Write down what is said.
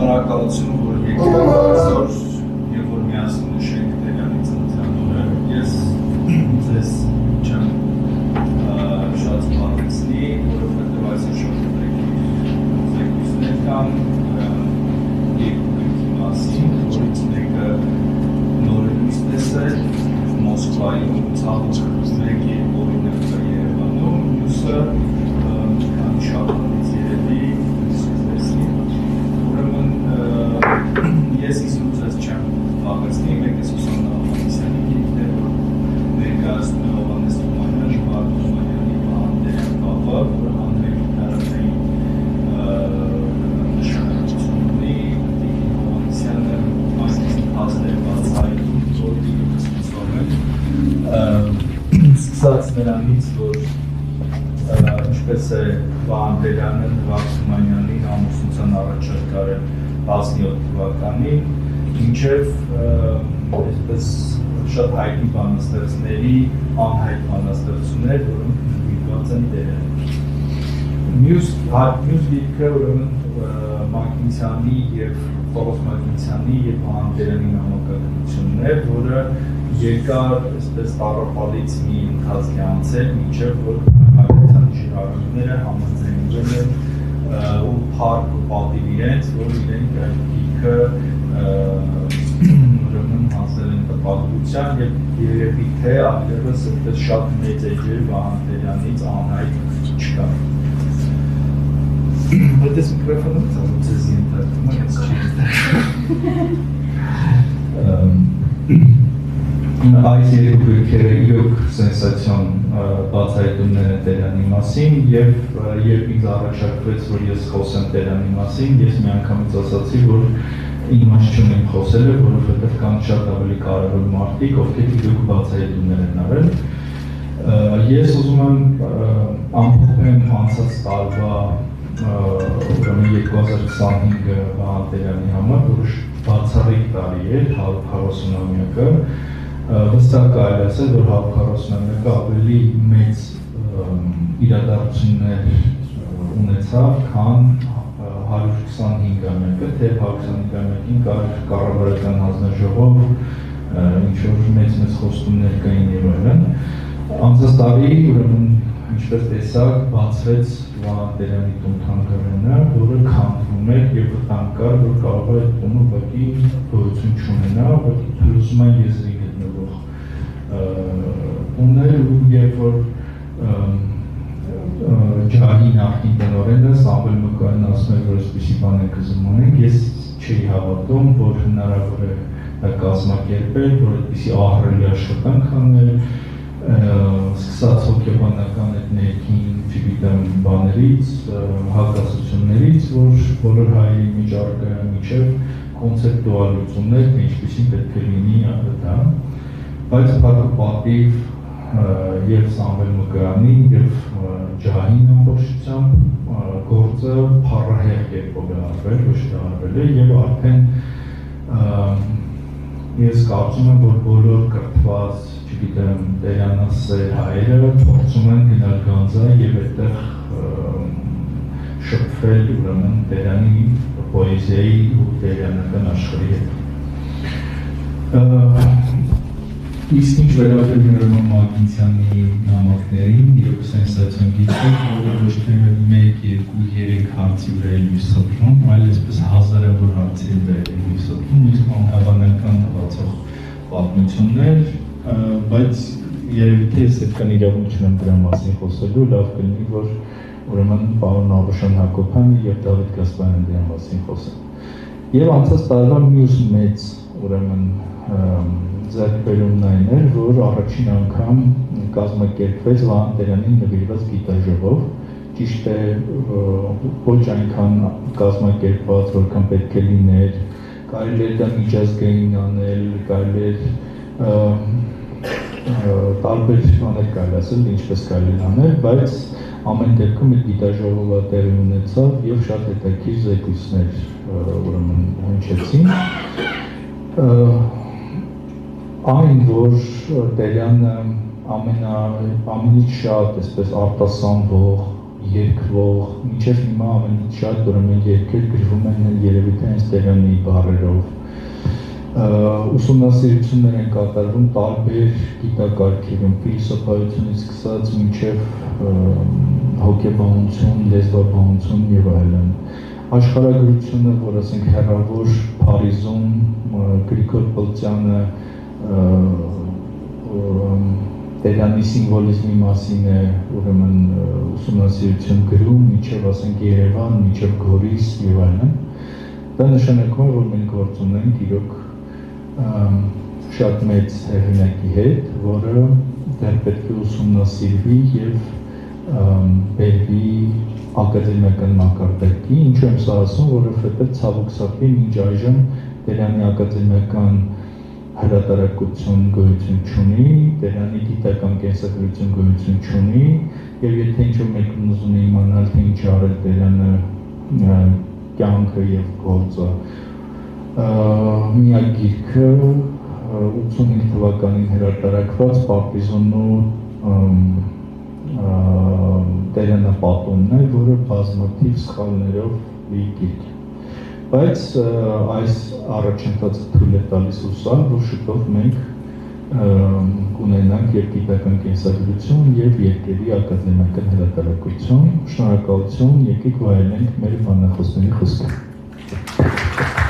Շնորհակալություն, որ եկել եք այսօր եւ որ միասին նշենք Տերյանի ծննդյանորը։ Ես ձեզ չեմ շատ զբաղեցնի, որովհետեւ այսօր շատ զեկույցներ կան երկու մասին, որից մեկը նորից տեսել Մոսկվայում, ցավոք մեկ օրինակ Երևանում, մյուսը քանի շաբաթից երևի ես իսկույնս չեմ զբաղեցնի, մեկ ես Սուսաննա Ավանեսյանի գիտեր, որ ներկայացնում է Հովհաննես Թումանյանի, Վարդան Թումանյանի Անդերյան կապը, որը հանրային տարածային նշանակություն ունի, Տիկին Հովհաննեսյանը այսպես հասներ բացային, որ դիգը սկսում են, սկսած նրանից, որ ինչպես է Վահան Տերյանը Վարդան Թումանյանին ամուսնության առաջարկարել 17 թվականին, մինչև այսպես շատ հայտնի բանաստեղծների անհայտ բանաստեղծություններ, որոնք նվիրված են Տերյանին։ Մյուս գիրքը ուրեմն Մակինցյանի եւ Պողոս Մակինցյանի եւ Վահան Տերյանի համակարգությունն է, որը երկար այսպես տառապալից մի ընթացք է անցել, մինչև որ Մակինցյանի շինարարները համաձայնվել են ու փառք ու պատիվ իրենց, որ իրենք այդ գիրքը ուրեմն հասել են տպագրության եւ երևի թե այլևս այդպես շատ մեծ էջեր Վահան Տերյանից անհայտ չկա։ Բայց այս միկրոֆոնը ծածկեց ինտերնետում, ես այս երկու գրքերը իրոք սենսացիոն բացահայտումներ են Տերյանի մասին եւ երբ ինձ առաջարկվեց, որ ես խոսեմ Տերյանի մասին, ես մի անգամից ասացի, որ իմաստ չունեմ խոսելը, որովհետեւ կան շատ ավելի կարևոր մարդիկ, ովքեր իրոք բացահայտումներ են արել։ Ես ուզում եմ ամփոփեմ անցած տարվա ուրեմն 2025 Վահան Տերյանի համար, որը բացառիկ տարի է, 140-ամյակը։ Վստահ կարելի ասել, որ 140-ամյակը ավելի մեծ իրադարձություններ ունեցավ, քան 125-ամյակը, թե 125-ամյակին կառավարական հանձնաժողով ինչ-որ մեծ խոստումներ կային եւ այլն։ Անցած տարի, ուրեմն, ինչպես տեսակ, բացվեց Վահան Տերյանի տուն-թանգարանը, որը քանդվում էր եւ վտանգ կար, որ կարող է այդ տունը ուղղակի գոյություն չունենա, ուղղակի փլուզման եզրի ուներ ու երբ որ ջահի նախին տնօրենը Սամվել Մկոյանն ասում է, որ այսպիսի բան եք ուզում ունենք, ես չէի հավատում, որ հնարավոր է դա կազմակերպել, որ այդպիսի ահռելի աշխատանք անել, սկսած հոգեբանական այդ ներքին, չգիտեմ, բաներից, հակասություններից, որ բոլոր հայերի մեջ առկա է մինչև կոնցեպտուալություններ, թե ինչպիսին պետք է լինի դա։ Բայց փառք-պատիվ եւ Սամվել Մկոյանին եւ ջահին ամբողջությամբ գործը փառահեղ կերպով է արվել, ոչ թե արվել է եւ արդեն ես կարծում եմ, որ բոլոր կրթված, չգիտեմ, Տերյանասեր հայերը փորձում են գնալ Գանձա եւ այդտեղ շփվել ուրեմն Տերյանի պոեզիայի ու Տերյանական աշխարհի հետ։ Իսկ ինչ վերաբերում է Մակինցյանի նամակներին, իրոք սենսացիոն գիրք է, որը ոչ թե 1, 2, 3 հարցի վրա է լույս սփռում, այլ այսպես հազարավոր հարցերի վրա է լույս սփռում, իսկ անհավանական թվացող պատմություններ, բայց երևի թե ես այդքան իրավունք չունեմ դրա մասին խոսելու, լավ կլինի, որ ուրեմն պարոն Աբուշան Հակոբյանը եւ Դավիթ Գասպարյանը դրա մասին խոսեն։ Եվ անցած տարվա մյուս մեծ ուրեմն ձեռքբերումն այն էր, որ առաջին անգամ կազմակերպվեց Վահան Տերյանին նվիրված գիտաժողով, ճիշտ է ոչ այնքան կազմակերպված, որքան պետք է լիներ, կարելի էր դա միջազգային անել, կարելի էր տարբեր բաներ կարելի ասել, ինչպես կարելի անել, բայց ամեն դեպքում այդ գիտաժողովը տեղի ունեցավ եւ շատ հետաքրքիր զեկույցներ ուրեմն հնչեցին։ Այն, որ Տերյանը ամենից շատ այսպես արտասանվող, երկվող գրվող, մինչև հիմա ամենից շատ ուրեմն երգեր գրվում են երևի թե հենց Տերյանի բառերով։ Ուսումնասիրություններ են կատարվում տարբեր գիտակարգերում, փիլիսոփայությունից սկսած մինչև հոգեբանություն, լեզվաբանություն եւ այլն։ Աշխարհագրությունը, որ ասենք հեռավոր Փարիզում Գրիգոր Պլտյանը Տերյանի սիմվոլիզմի մասին է ուրեմն ուսումնասիրություն գրում, մինչև ասենք Երևան, մինչև Գորիս եւ այլն։ Դա նշանակում է, որ մենք գործ ունենք իրոք շատ մեծ հեղինակի հետ, որը դեռ պետք է ուսումնասիրվի եւ բերվի ակադեմիական մակարդակի, ինչու եմ սա ասում, որովհետեւ ցավոք սակի մինչ այժմ Տերյանի ակադեմիական հրատարակություն գոյություն չունի, Տերյանի գիտական կենսագրություն գոյություն չունի, եւ եթե ինչ-որ մեկն ուզում է իմանալ, թե ինչ արել Տերյանը կյանքը եւ գործը, միակ գիրքը 85 թվականին հրատարակված Պարտիզոնու Տերյանապատումն է, որը բազմաթիվ սխալներով լի գիրք է։ Բայց այս առաջընթացը թույլ է տալիս հուսալ, որ շուտով մենք կունենանք եւ գիտական կենսագրություն եւ երկրի ակադեմիական հրատարակություն։ Շնորհակալություն, եկեք վայելենք մեր բանախոսների խոսքը։